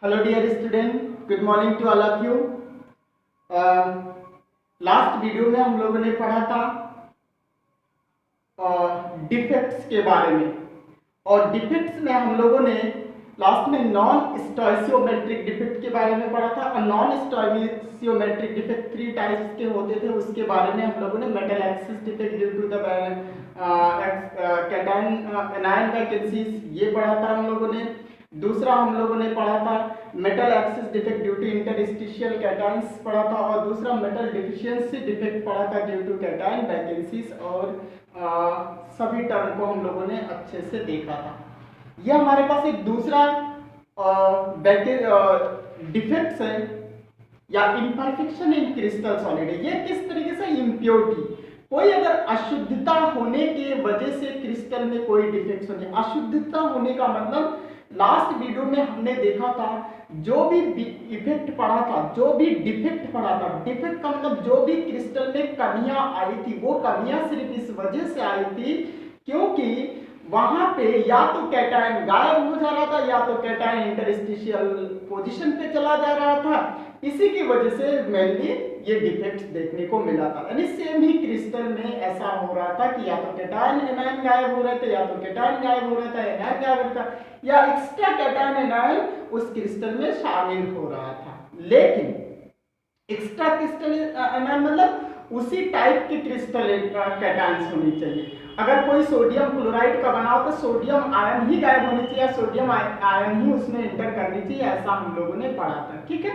Hello dear student, good morning to all of you. Last video में हम लोगों ने पढ़ा था डिफेक्ट्स के बारे में, और डिफेक्ट्स में हम लोगों ने लास्ट में नॉन स्टोइसियोमेट्रिक डिफेक्ट के बारे में पढ़ा था। और नॉन स्टोइसियोमेट्रिक डिफेक्ट 3 टाइप्स के होते थे, उसके बारे में हम लोगों ने metal excess defect due to the cation anion vacancies ये पढ़ा था हम लोगों ने। दूसरा हम लोगों ने पढ़ा था metal excess defect due to interstitial cations पढ़ा था, और दूसरा मेटल डिफिशियंसी डिफेक्ट पढ़ा था ड्यू टू कैटायन वैकेंसीज। और सभी टर्म को हम लोगों ने अच्छे से देखा था। यह हमारे पास एक दूसरा डिफेक्ट्स है या इम्परफेक्शन इन क्रिस्टल सॉलिड है। ये किस तरीके से इम्प्योरिटी, कोई अगर अशुद्धता होने के वजह से क्रिस्टल में कोई डिफेक्ट्स होने, अशुद्धता होने का मतलब लास्ट वीडियो में हमने देखा था जो भी इफेक्ट पढ़ा था, जो भी डिफेक्ट पढ़ा था, डिफेक्ट का मतलब जो भी क्रिस्टल में कमियां आई थी वो कमियां सिर्फ इस वजह से आई थी क्योंकि वहां पे या तो कैटायन गायब हो जा रहा था या तो कैटायन इंटरस्टिशियल पोजीशन पे चला जा रहा था। इसी की वजह से मेनली ये डिफेक्ट्स देखने को मिला था। यानी सेम ही क्रिस्टल में ऐसा हो रहा था कि या तो कैटायन एनायन गायब हो रहे थे, या तो कैटायन गायब हो रहा था, एनायन गायब हो रहा था, या एक्स्ट्रा कैटायन एनायन उस क्रिस्टल में शामिल हो रहा था। लेकिन एक्स्ट्रा क्रिस्टल एनायन मतलब उसी टाइप के क्रिस्टल कैटायंस होनी चाहिए। अगर कोई सोडियम क्लोराइड का बना हो तो सोडियम आयन ही गायब होनी चाहिए, सोडियम आयन ही उसमें इंटर करनी चाहिए, ऐसा हम लोगों ने पढ़ा था। ठीक है,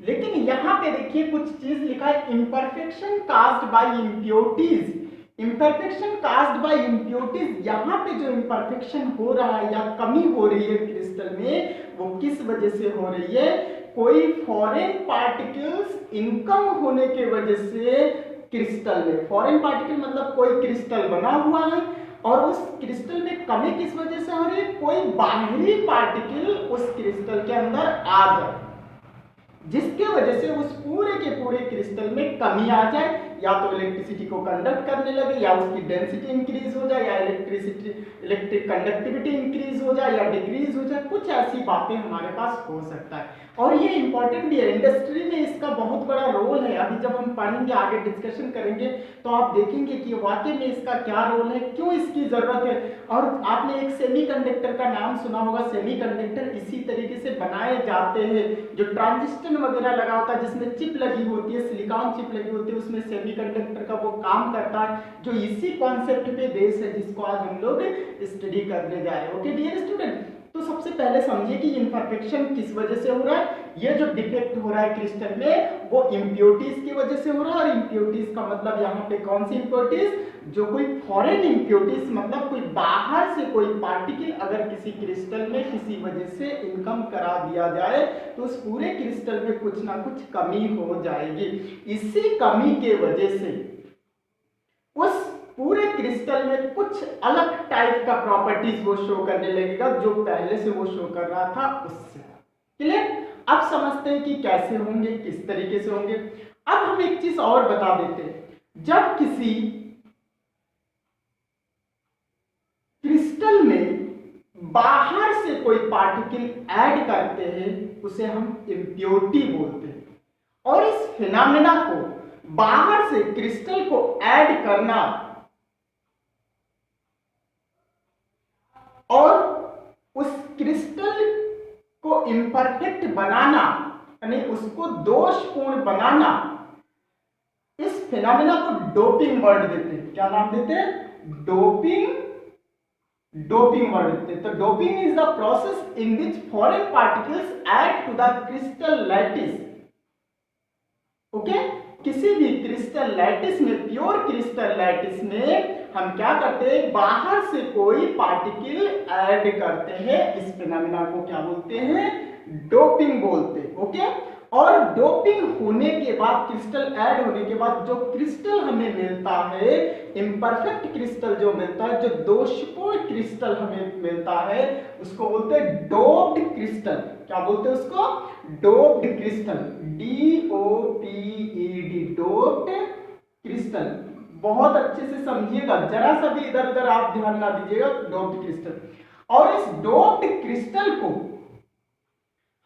लेकिन यहाँ पे देखिए कुछ चीज लिखा है imperfection caused bye impurities. Imperfection caused bye impurities, यहाँ पे जो इम्परफेक्शन हो रहा है या कमी हो रही है क्रिस्टल में वो किस वजह से हो रही है? कोई फॉरेन पार्टिकल्स इनकम होने के वजह से क्रिस्टल में, फॉरेन पार्टिकल मतलब कोई क्रिस्टल बना हुआ है और उस क्रिस्टल में कमी किस वजह से हो रही है? कोई बाहरी पार्टिकल उस क्रिस्टल के अंदर आ जाए जिसके वजह से उस पूरे के पूरे क्रिस्टल में कमी आ जाए, या तो इलेक्ट्रिसिटी को कंडक्ट करने लगे, या उसकी डेंसिटी इंक्रीज हो जाए, या इलेक्ट्रिक कंडक्टिविटी इंक्रीज हो जाए या डिक्रीज हो जाए, कुछ ऐसी बातें हमारे पास हो सकता है। और ये इंपॉर्टेंट भी है, इंडस्ट्री में इसका बहुत बड़ा रोल है। अभी जब हम पढ़ेंगे आगे डिस्कशन करेंगे तो आप देखेंगे कि वाकई में इसका क्या रोल है, क्यों इसकी जरूरत है। और आपने एक सेमीकंडक्टर का नाम सुना होगा, सेमीकंडक्टर इसी तरीके से बनाए जाते हैं। जो ट्रांजिस्टर वगैरह लगा होता है जिसमें चिप लगी होती है, सिलिकॉन चिप लगी होती है, उसमें सेमीकंडक्टर का वो काम करता है, जो इसी कॉन्सेप्ट पे बेस है जिसको आज हम लोग स्टडी करने जा रहे हैं। ओके डियर स्टूडेंट, तो सबसे पहले समझिए कि इम्परफेक्शन किस वजह से हो रहा है। ये जो डिफेक्ट हो रहा है क्रिस्टल में वो इम्प्योरिटीज की वजह से हो रहा है। और इम्प्योरिटीज का मतलब यहाँ पे कौन सी इम्प्योरिटीज? जो कोई फॉरेन इम्प्योरिटीज मतलब कोई बाहर से कोई पार्टिकल अगर किसी क्रिस्टल में किसी वजह से इनकम करा दिया जाए तो उस पूरे क्रिस्टल में कुछ ना कुछ कमी हो जाएगी। इसी कमी के वजह से उस पूरे क्रिस्टल में कुछ अलग टाइप का प्रॉपर्टीज वो शो करने लगेगा जो पहले से वो शो कर रहा था उससे। क्लियर? अब समझते हैं कि कैसे होंगे, किस तरीके से होंगे। अब हम एक चीज और बता देते हैं, जब किसी क्रिस्टल में बाहर से कोई पार्टिकल ऐड करते हैं उसे हम इम्प्योरिटी बोलते हैं। और इस फिनोमेना को, बाहर से क्रिस्टल को ऐड करना और उस क्रिस्टल को इम्परफेक्ट बनाना यानी उसको दोषपूर्ण बनाना, इस फिनोमेना को डोपिंग वर्ड देते हैं। क्या नाम देते हैं? डोपिंग वर्ड देते हैं। तो doping is the process in which foreign particles add to the crystal lattice. Okay, किसी भी क्रिस्टल लैटिस में, प्योर क्रिस्टल लैटिस में हम क्या करते हैं? बाहर से कोई पार्टिकल ऐड करते हैं। इस फिनोमेना को क्या बोलते हैं? डोपिंग बोलते हैं। ओके, और डोपिंग होने के बाद, क्रिस्टल ऐड होने के बाद जो क्रिस्टल हमें मिलता है, इम्परफेक्ट क्रिस्टल जो मिलता है, जो दोषपूर्ण क्रिस्टल हमें मिलता है, उसको बोलते हैं डोप्ड क्रिस्टल। क्या बोलते हैं उसको? Doped crystal, DOPED, doped crystal. बहुत अच्छे से समझिएगा, जरा सा भी इधर उधर आप ध्यान ना दीजिएगा। डोप्ड क्रिस्टल, और इस डोप्ड क्रिस्टल को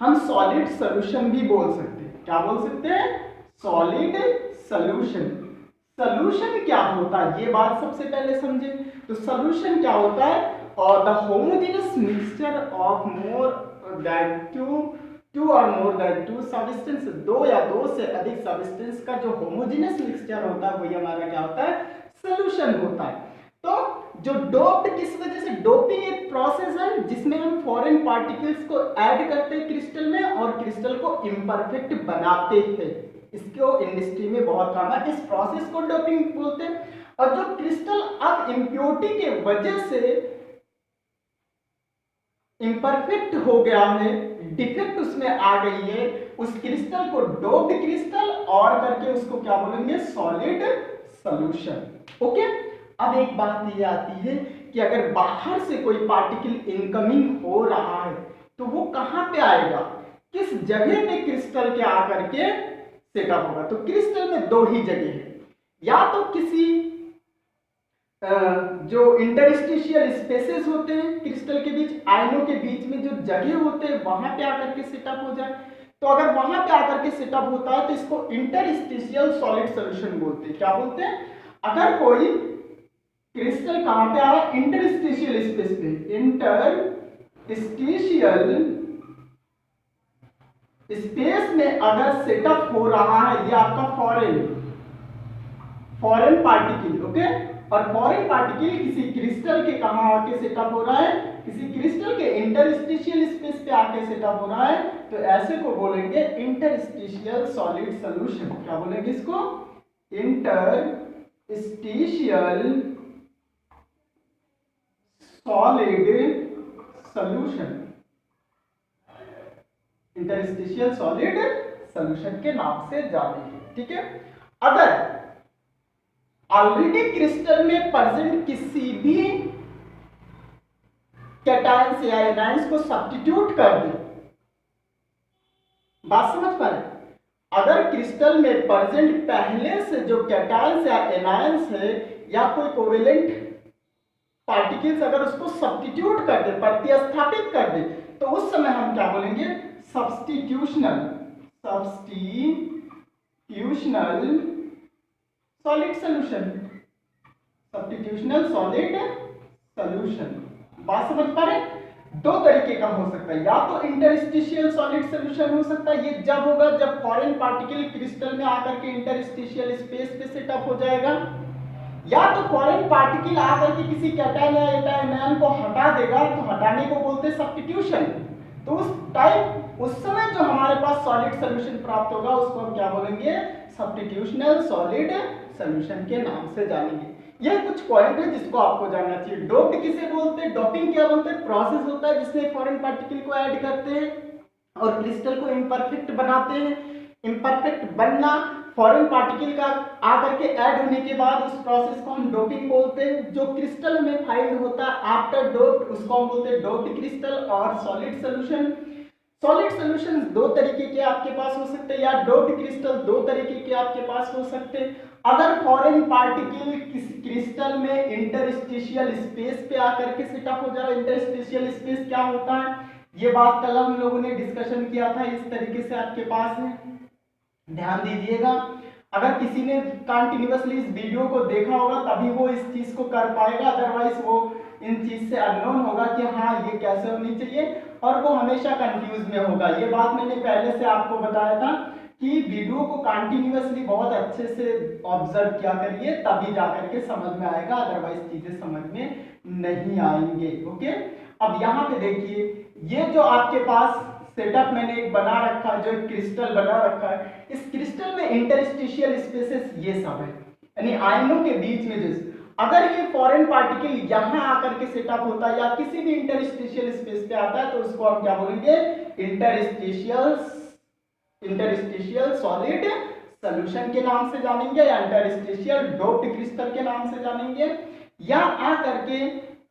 हम सॉलिड सोल्यूशन भी बोल सकते हैं। क्या बोल सकते हैं? Solid solution. सोल्यूशन क्या होता है ये बात सबसे पहले समझे। तो सोल्यूशन क्या होता है? और the homogeneous mixture of more than two और मोर देन टू सब्सटेंस, दो या दो से अधिक सब्सटेंस का जो होमोजेनस मिक्सचर होता है वही हमारा क्या होता है? सोल्यूशन होता है। तो जो डोप्ड किस वजह से? डोपिंग एक प्रोसेस है जिसमें हम फॉरेन पार्टिकल्स को ऐड करते हैं क्रिस्टल में और क्रिस्टल को इम्परफेक्ट बनाते हैं। इसको इंडस्ट्री में बहुत काम है, इस प्रोसेस को डोपिंग बोलते हैं। और जो क्रिस्टल अब इम्प्योरिटी के वजह से इम्परफेक्ट हो गया है, डिफेक्ट उसमें आ गई है, उस क्रिस्टल को डोप्ड क्रिस्टल और करके उसको क्या बोलेंगे? Solid solution. ओके। अब एक बात ये आती है कि अगर बाहर से कोई पार्टिकल इनकमिंग हो रहा है तो वो कहां पे आएगा? किस जगह पे क्रिस्टल के आकर के सेटअप होगा? तो क्रिस्टल में दो ही जगह है, या तो किसी जो इंटरस्टिशियल स्पेसेस होते हैं क्रिस्टल के बीच, आयनों के बीच में जो जगह होते हैं वहां पे आकर के सेटअप हो जाए। तो अगर वहां पे आकर के सेटअप होता है तो इसको इंटरस्टिशियल सॉलिड सॉल्यूशन बोलते हैं। क्या बोलते हैं? अगर कोई क्रिस्टल कहां पे आ रहा है? इंटरस्टिशियल स्पेस पे, इंटरस्टिशियल स्पेस में अगर सेटअप हो रहा है, ये आपका फॉरेन पार्टिकल। ओके। और फॉरेन पार्टिकल किसी क्रिस्टल के कहां आके सेटअप हो रहा है? किसी क्रिस्टल के इंटरस्टिशियल स्पेस पे आके सेटअप हो रहा है, तो ऐसे को बोलेंगे इंटरस्टिशियल सॉलिड सॉल्यूशन। क्या बोलेंगे इसको? Interstitial solid solution. Interstitial solid solution के नाम से जानेंगे। ठीक है। अगर ऑलरेडी क्रिस्टल में प्रेजेंट किसी भी कैटायंस या एनायंस को सब्स्टिट्यूट कर दे, बात समझ पा रहे? अगर क्रिस्टल में प्रेजेंट पहले से जो कैटायंस या एनायंस है या कोई कोवेलेंट पार्टिकल्स अगर उसको सब्स्टिट्यूट कर दे, प्रतिस्थापित कर दे, तो उस समय हम क्या बोलेंगे? Substitutional solid solution. Substitutional solid solution. बात समझ पा रहे? दो तरीके का हो सकता है, या तो इंटरस्टिशियल सॉलिड सॉल्यूशन हो सकता है, ये जब होगा जब फॉरेन पार्टिकल क्रिस्टल में आकर के इंटरस्टिशियल स्पेस पे सेटअप हो जाएगा, या तो फॉरेन पार्टिकल आकर के किसी कैटायन या एनायन को हटा देगा, तो हटाने को बोलते हैं सब्स्टिट्यूशन। तो उस समय जो हमारे पास सॉलिड सॉल्यूशन प्राप्त होगा उसको हम क्या बोलेंगे? सब्स्टिट्यूशनल सॉलिड सॉल्यूशन के नाम से जानेंगे। ये कुछ पॉइंट है जिसको आपको जानना चाहिए। डोप्ड किसे बोलते हैं? डोपिंग क्या बोलते हैं? प्रोसेस होता है जिसमें फॉरेन पार्टिकल को ऐड करते हैं और क्रिस्टल को इम्परफेक्ट बनाते हैं। इम्परफेक्ट बनना, फॉरेन पार्टिकल का आकर के ऐड होने के बाद उस प्रोसेस को हम डोपिंग बोलते हैं। जो क्रिस्टल में फाइंड होता है आफ्टर डोप्ड उसको हम बोलते हैं डोप्ड क्रिस्टल और सॉलिड सॉल्यूशन। सॉलिड सॉल्यूशन दो तरीके के आपके पास हो सकते हैं, या डोप्ड क्रिस्टल दो तरीके के आपके पास हो सकते हैं। अगर फॉरेन पार्टिकल किसी क्रिस्टल में इंटरस्टिशियल स्पेस पे आकर के सेटअप हो जा रहा है, इंटरस्टिशियल स्पेस क्या होता है ये बात कल हम लोगों ने डिस्कशन किया था, इस तरीके से आपके पास है, ध्यान दीजिएगा। अगर किसी ने कंटिन्यूअसली इस वीडियो को देखा होगा तभी वो इस चीज को कर पाएगा, अदरवाइज वो इन चीज से अननोन होगा कि हाँ ये कैसे होनी चाहिए, और वो हमेशा कंफ्यूज में होगा। ये बात मैंने पहले से आपको बताया था कि वीडियो को कंटिन्यूअसली बहुत अच्छे से ऑब्जर्व किया करिए, तभी जाकर के समझ में आएगा, अदरवाइज चीजें समझ में नहीं आएंगे। ओके। अब यहाँ पे देखिए, ये जो आपके पास सेटअप मैंने एक बना रखा है, जो एक क्रिस्टल बना रखा है, इस क्रिस्टल में इंटरस्टिशियल स्पेसेस ये सब है, यानी आयनों के बीच में जो अगर ये फॉरेन पार्टिकल यहां आकर के सेटअप होता है या किसी भी इंटरस्टिशियल स्पेस पे आता है तो उसको हम क्या बोलेंगे? इंटरस्टिशियल सॉलिड सॉल्यूशन के नाम से जानेंगे, या इंटरस्टिशियल डोप्ड क्रिस्टल के नाम से जानेंगे। या आकर के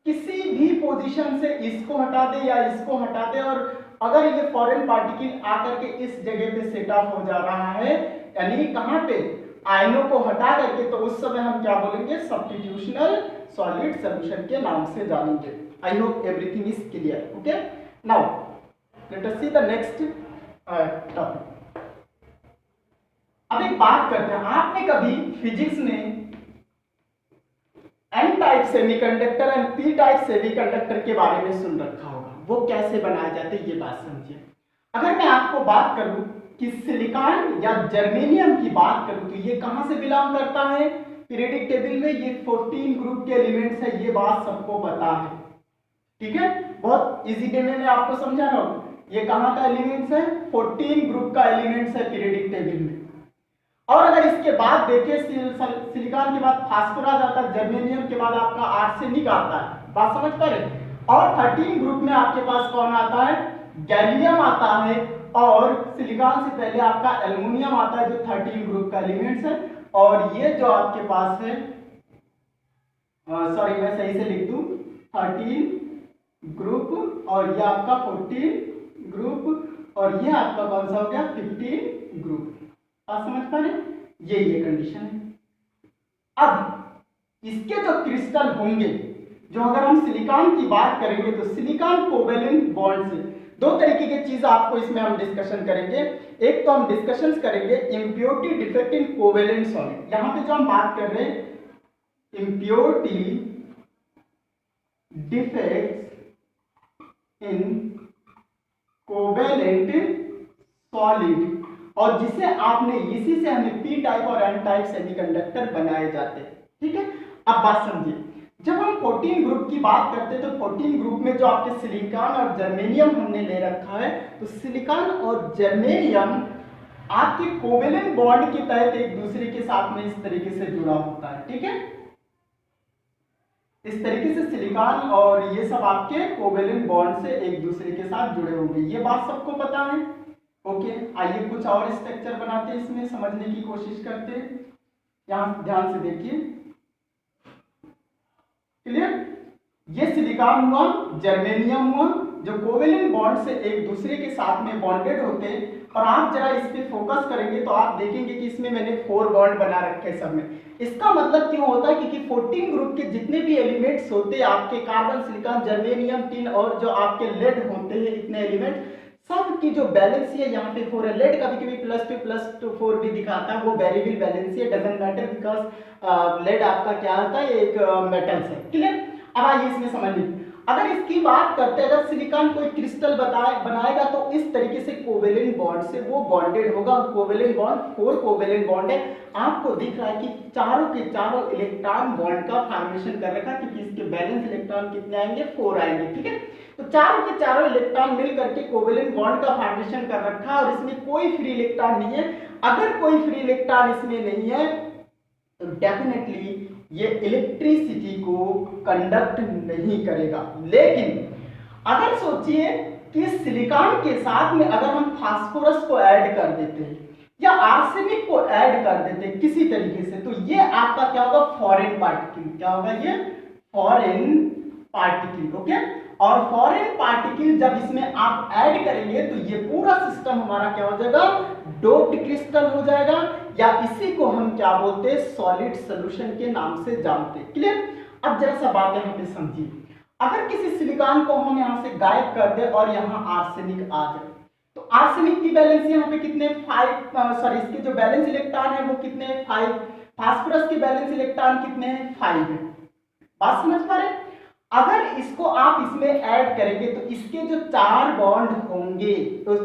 किसी भी पोजीशन से इसको हटा दे या इसको हटा दे, और अगर ये फॉरेन पार्टिकल आकर के इस जगह पे सेटअप हो जा रहा है, यानी कहां पे? आयनों को हटा करके, तो उस समय हम क्या बोलेंगे? सब्स्टिट्यूशनल सॉलिड सॉल्यूशन के नाम से जानेंगे। I hope everything is clear. Okay. Now let us see the next topic. अब एक बात करते हैं, आपने कभी फिजिक्स में N type semiconductor and P type semiconductor के बारे में सुन रखा होगा, वो कैसे बनाए जाते हैं ये बात समझिए। अगर मैं आपको बात करूं कि सिलिकॉन या जर्मेनियम की बात करूं तो ये कहां से बिलोंग करता है, पीरियोडिक टेबल में ये 14 ग्रुप के एलिमेंट्स है, ये बात सबको पता है, ठीक है, बहुत इजी वे में मैं आपको समझा रहा हूं। ये कहां का एलिमेंट्स है, 14 ग्रुप का एलिमेंट्स है पीरियोडिक टेबल में। और अगर इसके बाद देखिए सिलिकॉन के बाद फास्फोरस आता है, जर्मेनियम के बाद आपका आर्सेनिक आता है, बात समझ पा रहे। और 13 ग्रुप में आपके पास कौन आता है, गैलियम आता है, और सिलिकॉन से पहले आपका एल्युमिनियम आता है जो 13 ग्रुप का एलिमेंट्स है। और ये जो आपके पास है, सॉरी मैं सही से लिख दूं, 13 ग्रुप और ये आपका 14 ग्रुप और ये आपका कौन सा हो गया 15 ग्रुप। आप समझ पा रहे, ये कंडीशन है। अब इसके जो क्रिस्टल होंगे, जो अगर हम सिलिकॉन की बात करेंगे तो सिलिकॉन कोवेलेंट बॉन्ड से दो तरीके की चीज आपको इसमें हम डिस्कशन करेंगे। एक तो हम डिस्कशन करेंगे impurity defect in covalent solid. यहां पे जो हम बात कर रहे हैं impurity defect in covalent solid, और जिसे आपने इसी से हमें पी टाइप और एन टाइप सेमीकंडक्टर बनाए जाते हैं, ठीक है। अब बात समझिए, जब हम 14 ग्रुप की बात करते हैं तो 14 ग्रुप में जो आपके सिलिकॉन और जर्मेनियम हमने ले रखा है, तो सिलिकॉन और जर्मेनियम आपके कोवेलेंट बॉन्ड के तहत एक दूसरे के साथ में इस तरीके से जुड़ा होता है, ठीक है। इस तरीके से सिलिकॉन और ये सब आपके कोवेलेंट बॉन्ड से एक दूसरे के साथ जुड़े होंगे, ये बात सबको पता है। ओके, आइए कुछ और स्ट्रक्चर बनाते हैं, इसमें समझने की कोशिश करते हैं। यहां ध्यान से देखिए, क्लियर, ये सिलिकॉन हुआ, जर्मेनियम हुआ, जो कोवेलेंट बॉन्ड से एक दूसरे के साथ में बॉन्डेड होते हैं। और आप जरा इस पे फोकस करेंगे तो आप देखेंगे कि इसमें मैंने 4 बॉन्ड बना रखे हैं सब में। इसका मतलब क्यों होता है, क्योंकि 14 ग्रुप के जितने भी एलिमेंट्स होते हैं आपके, कार्बन, सिलिकॉन, जर्मेनियम, टिन और जो आपके लेड होते हैं, इतने एलिमेंट सब की जो बैलेंस है यहाँ पे 4 है। लेड कभी कभी +2+4 भी दिखाता है, वो वेरिएबल बैलेंस है, डजंट मैटर, बिकॉज लेड आपका क्या होता है, एक मेटल्स है, क्लियर। अब आइए इसमें समझ लीजिए, अगर इसकी बात करते हैं, अगर सिलिकॉन कोई क्रिस्टल बनाएगा तो इस तरीके से कोवेलेंट बॉन्ड से वो बॉन्डेड होगा। कोवेलेंट बॉन्ड 4 कोवेलेंट बॉन्ड है, आपको दिख रहा है कि चारों के चारों इलेक्ट्रॉन बॉन्ड का फॉर्मेशन कर रखा है, क्योंकि इसके बैलेंस इलेक्ट्रॉन कितने आएंगे, 4 आएंगे, ठीक है। तो चारों के चारों इलेक्ट्रॉन मिल करके कोवेलेंट बॉन्ड का फॉर्मेशन कर रखा है, और इसमें कोई फ्री इलेक्ट्रॉन नहीं है। अगर कोई फ्री इलेक्ट्रॉन इसमें नहीं है तो डेफिनेटली ये इलेक्ट्रिसिटी को कंडक्ट नहीं करेगा। लेकिन अगर सोचिए कि सिलिकॉन के साथ में अगर हम फास्फोरस को ऐड कर देते हैं या आर्सेनिक को ऐड कर देते हैं किसी तरीके से, तो ये आपका क्या होगा, फॉरेन पार्टिकल। क्या होगा, ये फॉरेन पार्टिकल, ओके। और फॉरेन पार्टिकल जब इसमें आप ऐड करेंगे तो ये पूरा सिस्टम हमारा क्या हो जाएगा, डोप्ड क्रिस्टल हो जाएगा, या इसी को हम क्या बोलते हैं, सॉलिड सॉल्यूशन के नाम से जानते हैं, क्लियर। अब जरा सा बात यहाँ पे समझिए, अगर किसी सिलिकॉन को हम यहाँ से गायब कर दे और यहाँ आर्सेनिक आ जाए, तो आर्सेनिक की बैलेंस यहाँ पे कितने, 5, सॉरी इसके जो बैलेंस इलेक्ट्रॉन है वो कितने, 5। फास्फोरस के बैलेंस इलेक्ट्रॉन कितने हैं, 5 है। बात समझ पा रहे। अगर इसको आप इसमें ऐड करेंगे तो इसके जो 4 बॉन्ड होंगे, तो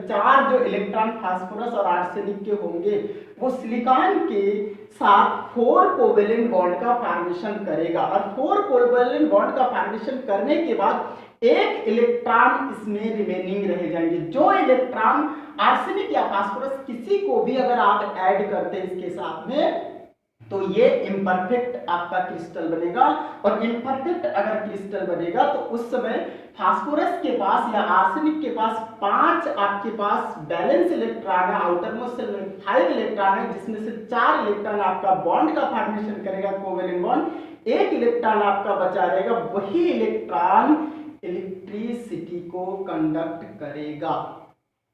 4 जो इलेक्ट्रॉन फास्फोरस और आर्सेनिक के होंगे, वो सिलिकॉन के साथ 4 कोवेलेंट बॉन्ड का फॉर्मेशन करेगा। और 4 कोवेलेंट बॉन्ड का फॉर्मेशन करने के बाद एक इलेक्ट्रॉन इसमें रिमेनिंग रह जाएंगे। जो इलेक्ट्रॉन आर्सेनिक या फास्फोरस किसी को भी अगर आप ऐड करते हैं इसके साथ में, तो ये इम्परफेक्ट आपका क्रिस्टल बनेगा। और इम्परफेक्ट अगर क्रिस्टल बनेगा तो उस समय फास्फोरस के पास या आर्सेनिक के पास 5 आपके पास बैलेंस इलेक्ट्रॉन है, आउटर मोस्ट शेल में 5 इलेक्ट्रॉन है, जिसमें से 4 इलेक्ट्रॉन आपका बॉन्ड का फॉर्मेशन करेगा, कोवेलेंट बॉन्ड। एक इलेक्ट्रॉन आपका बचा रहेगा, वही इलेक्ट्रॉन इलेक्ट्रिसिटी को कंडक्ट करेगा।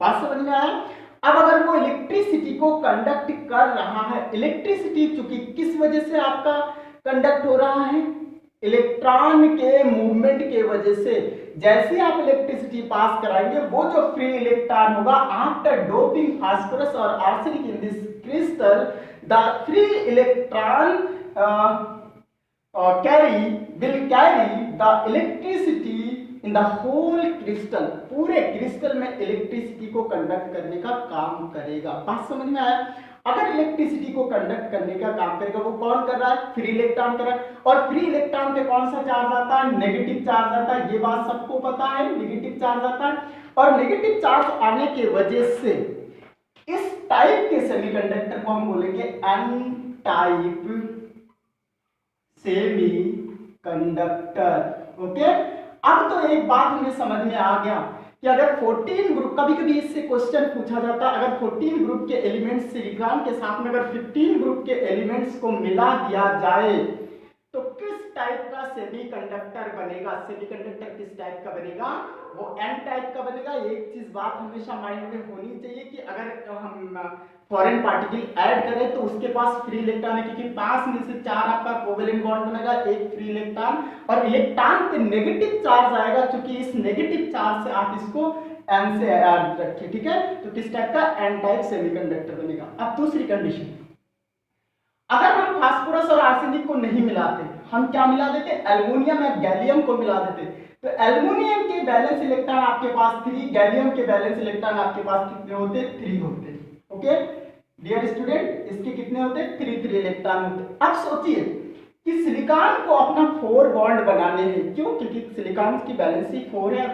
बात समझ में आया। अब अगर वो इलेक्ट्रिसिटी को कंडक्ट कर रहा है, इलेक्ट्रिसिटी चूंकि किस वजह से आपका कंडक्ट हो रहा है, इलेक्ट्रॉन के मूवमेंट के वजह से जैसे आप इलेक्ट्रिसिटी पास कराएंगे, वो जो फ्री इलेक्ट्रॉन होगा आफ्टर डोपिंग फास्फोरस और arsenic in this crystal, the free electron will carry the electricity in the whole crystal, पूरे क्रिस्टल में इलेक्ट्रिसिटी को कंडक्ट करने का काम करेगा। बात समझ में आया? अगर इलेक्ट्रिसिटी को कंडक्ट करने का काम करेगा, वो कौन कर रहा है? फ्री इलेक्ट्रॉन कर रहा है। और फ्री इलेक्ट्रॉन पे कौन सा चार्ज आता है? नेगेटिव चार्ज आता है। ये बात सबको पता है, नेगेटिव चार्ज आता है। और नेगेटिव चार्ज आने की वजह से इस टाइप के सेमीकंडक्टर को हम बोलेंगे N type semiconductor. Okay, अब तो एक बात हमें समझ में आ गया कि अगर 14 ग्रुप, कभी कभी इससे क्वेश्चन पूछा जाता है, अगर 14 ग्रुप के एलिमेंट्स सिलिकॉन के साथ में अगर 15 ग्रुप के एलिमेंट्स को मिला दिया जाए तो किस टाइप का सेमीकंडक्टर बनेगा? सेमीकंडक्टर किस टाइप का बनेगा? वो एन टाइप का बनेगा। एक चीज बात हमेशा माइंड में होनी चाहिए कि अगर हम फॉरेन पार्टिकल ऐड करें तो उसके पास फ्री इलेक्ट्रॉन है, क्योंकि 5 में से 4 आपका कोवेलेंट बॉन्ड बनेगा, एक फ्री इलेक्ट्रॉन, और इलेक्ट्रॉन पे नेगेटिव चार्ज आएगा, क्योंकि इस नेगेटिव चार्ज से आप इसको एन से ऐड रखें। ठीक है, तो किस टाइप का? एन टाइप सेमीकंडक्टर बनेगा। अब दूसरी कंडीशन, अगर हम फास्फोरस और आर्सेनिक को नहीं मिलाते, हम क्या मिला देते? एल्युमिनियम या गैलियम को मिला देते, तो एल्युमिनियम के बैलेंस इलेक्ट्रॉन आपके पास 3, गैलियम के बैलेंस इलेक्ट्रॉन आपके पास कितने होते? 3 होते। ओके डियर स्टूडेंट, इसके कितने होते? 3 इलेक्ट्रॉन होते। अब सोचिए कि सिलिकॉन को अपना 4 बॉन्ड बनाने हैं। क्यों? क्योंकि सिलिकॉन की बैलेंस ही 4 है,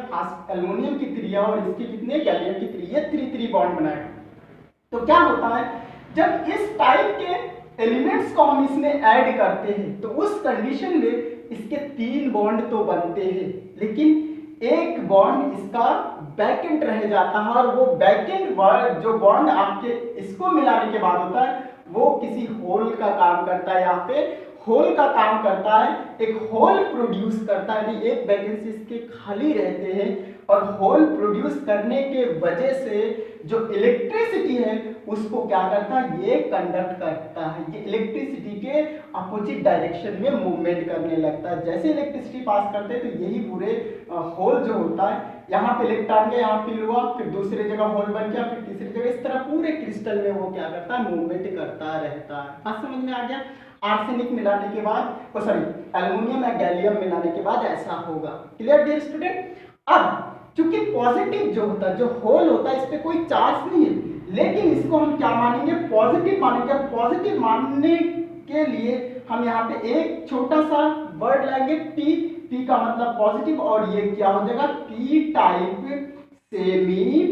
एल्युमिनियम की 3 है, और इसके कितने? गैलियम की 3 है, 3 बॉन्ड बनाएगा। तो क्या होता है, जब इस टाइप के एलिमेंट्स को हम इसमें ऐड करते हैं तो उस कंडीशन में इसके 3 बॉन्ड तो बनते हैं, लेकिन एक बॉन्ड इसका बैकेंड रह जाता है, और वो बैकेंड जो बॉन्ड आपके इसको मिलाने के बाद होता है वो किसी होल का काम करता है। यहाँ पे होल का काम करता है, एक होल प्रोड्यूस करता है। यानी एक वैकेंसी इसके खाली रहते हैं, और होल प्रोड्यूस करने के वजह से जो इलेक्ट्रिसिटी है उसको क्या करता है? ये कंडक्ट करता है। ये इलेक्ट्रिसिटी के अपोजिट डायरेक्शन में मूवमेंट करने लगता है। जैसे इलेक्ट्रिसिटी पास करते हैं तो यही पूरे होल जो होता है, यहाँ पे इलेक्ट्रॉन गया, यहाँ फिल हुआ, फिर दूसरी जगह होल बन गया, फिर तीसरी जगह, इस तरह पूरे क्रिस्टल में वो क्या करता है? मूवमेंट करता रहता है। बात समझ में आ गया? आर्सेनिक मिलाने के बाद, सॉरी एल्युमिनियम या गैलियम मिलाने के बाद ऐसा होगा। Clear dear student? अब चूंकि पॉजिटिव जो होता है, जो होल होता है, इस पे कोई चार्ज नहीं है, लेकिन इसको हम क्या मानेंगे? पॉजिटिव मानेंगे। पॉजिटिव मानने के लिए हम यहाँ पे एक छोटा सा वर्ड लाएंगे पी। पी का मतलब पॉजिटिव, और ये क्या हो जाएगा? P type semi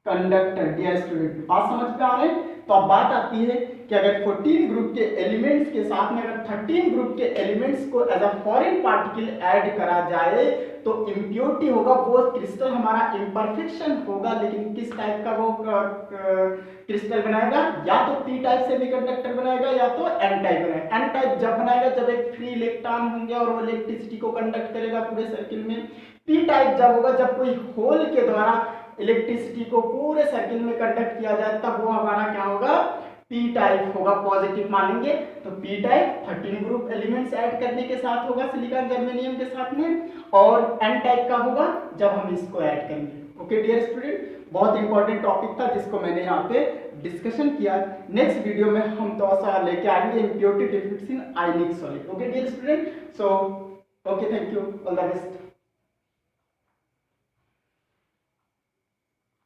conductor. Dear student, बात समझ पे आ रहे हैं? तो अब बात आती है कि अगर 14 ग्रुप के एलिमेंट्स के साथ में अगर 13 ग्रुप के एलिमेंट्स को as a foreign particle add करा जाए तो इम्प्योरिटी होगा, वो क्रिस्टल हमारा इम्परफेक्शन होगा। लेकिन किस टाइप का वो क्रिस्टल बनाएगा? या तो पी टाइप सेमीकंडक्टर बनाएगा, या तो एन टाइप बनाएगा। एन टाइप जब बनाएगा जब एक फ्री इलेक्ट्रॉन होंगे और वो इलेक्ट्रिसिटी को कंडक्ट करेगा पूरे सर्किल में। पी टाइप जब होगा जब कोई होल के द्वारा इलेक्ट्रिसिटी को पूरे सर्किल में कंडक्ट किया जाए, तब वो हमारा क्या होगा? पी टाइप होगा। पॉजिटिव मानेंगे तो P type 13 group elements add करने के साथ होगा सिलिकॉन जर्मेनियम के साथ में, और एन टाइप का होगा जब हम इसको ऐड करेंगे। ओके डियर स्टूडेंट, बहुत इंपॉर्टेंट टॉपिक था जिसको मैंने यहाँ पे डिस्कशन किया। नेक्स्ट वीडियो में हम थोड़ा सा लेके आएंगे impurity defects in ionic solid. Okay dear student, so okay, thank you, all the best.